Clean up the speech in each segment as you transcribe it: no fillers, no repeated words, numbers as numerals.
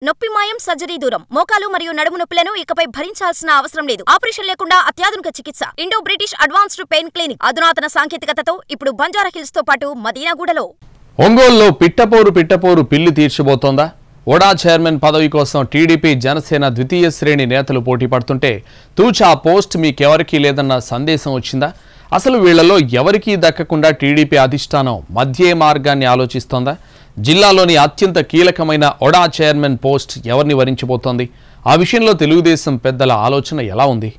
నొప్పి మాయం సర్జరీ దూరం మోకాలు మరియు నడుము నొప్పులను ఇకపై భరించాల్సిన అవసరం లేదు. ఆపరేషన్ లేకుండా అత్యాధునిక చికిత్స. Indo British advanced pain clinic అధునాతన సాంకేతికతతో ఇప్పుడు బంజారాహిల్స్ తో పాటు మదీనాగూడలో. ఒంగోలులో పిట్టపోరు పిల్లి తీర్చబోతోందా? ఓడా చైర్మన్ పదవి కోసం టీడీపీ జనసేన ద్వితీయ శ్రేణి నేతలు పోటీ పడుతుంటే తూచా పోస్ట్ మీకెవరికీ లేదన్న సందేశం వచ్చిందా? అసలు వీళ్లలో ఎవరికీ దక్కకుండా టీడీపీ అధిష్టానం మధ్య మార్గాన్ని ఆలోచిస్తోందా? జిల్లాలోని అత్యంత కీలకమైన ఓడా చైర్మన్ పోస్ట్ ఎవరిని వరించబోతోంది? ఆ విషయంలో తెలుగుదేశం పెద్దల ఆలోచన ఎలా ఉంది?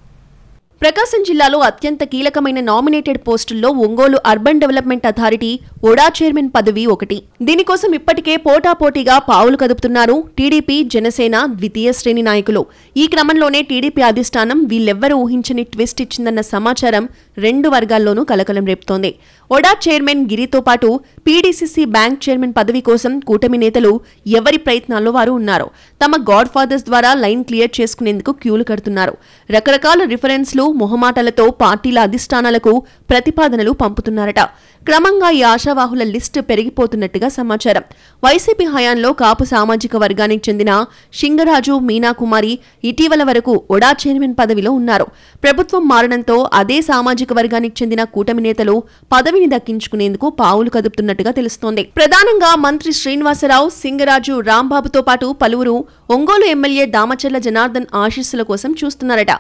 ప్రకాశం జిల్లాలో అత్యంత కీలకమైన నామినేటెడ్ పోస్టుల్లో Ongole urban development authority OUDA chairman పదవి ఒకటి. దీనికోసం ఇప్పటికే పోటాపోటీగా పావులు కదుపుతున్నారు టీడీపీ జనసేన ద్వితీయ శ్రేణి నాయకులు. ఈ క్రమంలోనే టీడీపీ అధిష్టానం వీళ్ళెవ్వరూ ఊహించని ట్విస్ట్ ఇచ్చిందన్న సమాచారం రెండు వర్గాల్లోనూ కలకలం రేపుతోంది. ఓడా చైర్మన్ గిరితో పాటు పీడీసీసీ బ్యాంక్ చైర్మన్ పదవి కోసం కూటమి నేతలు ఎవరి ప్రయత్నాల్లో వారు ఉన్నారు. తమ గాడ్ ఫాదర్స్ ద్వారా లైన్ క్లియర్ చేసుకునేందుకు క్యూలు కడుతున్నారు. రకరకాల రిఫరెన్స్లు మొహమాటలతో పార్టీల అధిష్టానాలకు ప్రతిపాదనలు పంపుతున్నారట. క్రమంగా ఈ ఆశావాహుల లిస్టు పెరిగిపోతున్నట్టుగా సమాచారం. వైసీపీ హయాంలో కాపు సామాజిక వర్గానికి చెందిన షింగరాజు, మీనాకుమారి ఇటీవల వరకు ఓడా చైర్మన్ పదవిలో ఉన్నారు. ప్రభుత్వం మారడంతో అదే సామాజిక వర్గానికి చెందిన కూటమి నేతలు పదవిని దక్కించుకునేందుకు పావులు కదుపుతున్నట్టుగా తెలుస్తోంది. ప్రధానంగా మంత్రి శ్రీనివాసరావు, సింగరాజు, రాంబాబుతో పాటు పలువురు ఒంగోలు ఎమ్మెల్యే దామచర్ల జనార్దన్ ఆశీస్సుల కోసం చూస్తున్నారట.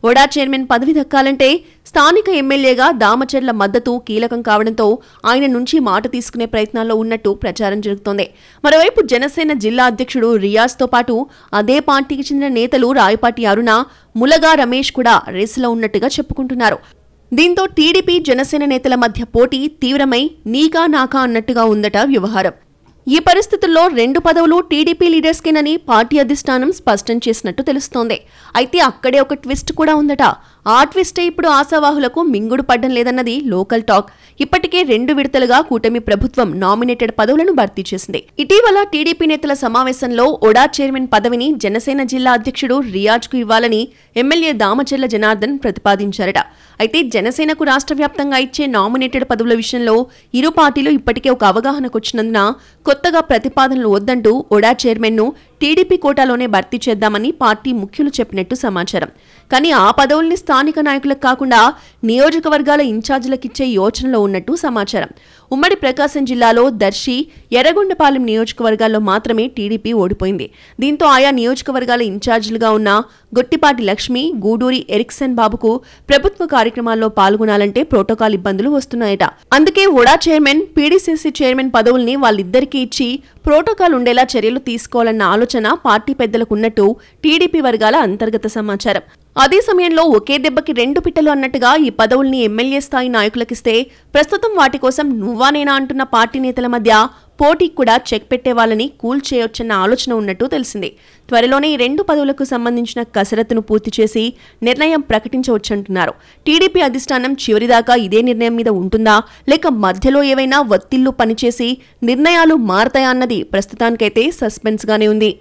ఓడా చైర్మన్ పదవి దక్కాలంటే స్థానిక ఎమ్మెల్యేగా దామచర్ల మద్దతు కీలకం కావడంతో ఆయన నుంచి మాట తీసుకునే ప్రయత్నాల్లో ఉన్నట్టు ప్రచారం జరుగుతోంది. మరోవైపు జనసేన జిల్లా అధ్యక్షుడు రియాజ్తో పాటు అదే పార్టీకి చెందిన నేతలు రాయపాటి అరుణ, ములగా రమేష్ కూడా రేసులో ఉన్నట్టుగా చెప్పుకుంటున్నారు. దీంతో టీడీపీ జనసేన నేతల మధ్య పోటీ తీవ్రమై నీకా నాకా అన్నట్టుగా ఉందట వ్యవహారం. ఈ పరిస్థితుల్లో రెండు పదవులు టీడీపీ లీడర్స్కేనని పార్టీ అధిష్టానం స్పష్టం చేసినట్టు తెలుస్తోంది. అయితే అక్కడే ఒక ట్విస్ట్ కూడా ఉందట. ఆ ట్విస్టే ఇప్పుడు ఆశావాహులకు మింగుడు పడ్డం లేదన్నది లోకల్ టాక్. ఇప్పటికే 2 విడతలుగా కూటమి ప్రభుత్వం నామినేటెడ్ పదవులను భర్తీ చేసింది. ఇటీవల టీడీపీ నేతల సమావేశంలో ఓడా చైర్మన్ పదవిని జనసేన జిల్లా అధ్యక్షుడు రియాజ్కు ఇవ్వాలని ఎమ్మెల్యే దామచర్ల జనార్దన్ ప్రతిపాదించారట. అయితే జనసేనకు రాష్ట్ర వ్యాప్తంగా ఇచ్చే నామినేటెడ్ పదవుల విషయంలో ఇరు పార్టీలు ఇప్పటికే ఒక అవగాహనకొచ్చినందున కొత్తగా ప్రతిపాదనలు వద్దంటూ ఓడా చైర్మన్ను టీడీపీ కోటాలోనే భర్తీ చేద్దామని పార్టీ ముఖ్యులు చెప్పినట్టు సమాచారం. కానీ ఆ పదవుల్ని స్థానిక నాయకులకు కాకుండా నియోజకవర్గాల ఇన్ఛార్జీలకిచ్చే యోచనలో ఉన్నట్టు సమాచారం. ఉమ్మడి ప్రకాశం జిల్లాలో దర్శి, ఎర్రగొండపాలెం నియోజకవర్గాల్లో మాత్రమే టీడీపీ ఓడిపోయింది. దీంతో ఆయా నియోజకవర్గాల ఇన్ఛార్జీలుగా ఉన్న గొట్టిపాటి లక్ష్మి, గూడూరి ఎరిక్సన్ బాబుకు ప్రభుత్వ కార్యక్రమాల్లో పాల్గొనాలంటే ప్రోటోకాల్ ఇబ్బందులు వస్తున్నాయట. అందుకే ఓడా చైర్మన్, పీడీసీసీ చైర్మన్ పదవుల్ని వాళ్ళిద్దరికీ ఇచ్చి ప్రోటోకాల్ ఉండేలా చర్యలు తీసుకోవాలన్న ఆలోచన పార్టీ పెద్దలకున్నట్టు టీడీపీ వర్గాల అంతర్గత సమాచారం. అదే సమయంలో ఒకే దెబ్బకి 2 పిట్టలు అన్నట్టుగా ఈ పదవుల్ని ఎమ్మెల్యే స్థాయి నాయకులకిస్తే ప్రస్తుతం వాటి కోసం నువ్వా నేనా అంటున్న పార్టీ నేతల మధ్య పోటీకి కూడా చెక్ పెట్టేవాళ్ళని కూల్ చేయొచ్చన్న ఆలోచన ఉన్నట్టు తెలిసింది. త్వరలోనే ఈ 2 పదవులకు సంబంధించిన కసరత్తును పూర్తి చేసి నిర్ణయం ప్రకటించవచ్చంటున్నారు. టీడీపీ అధిష్టానం చివరిదాకా ఇదే నిర్ణయం మీద ఉంటుందా, లేక మధ్యలో ఏవైనా ఒత్తిళ్లు పనిచేసి నిర్ణయాలు మారతాయా అన్నది ప్రస్తుతానికైతే సస్పెన్స్ గానే ఉంది.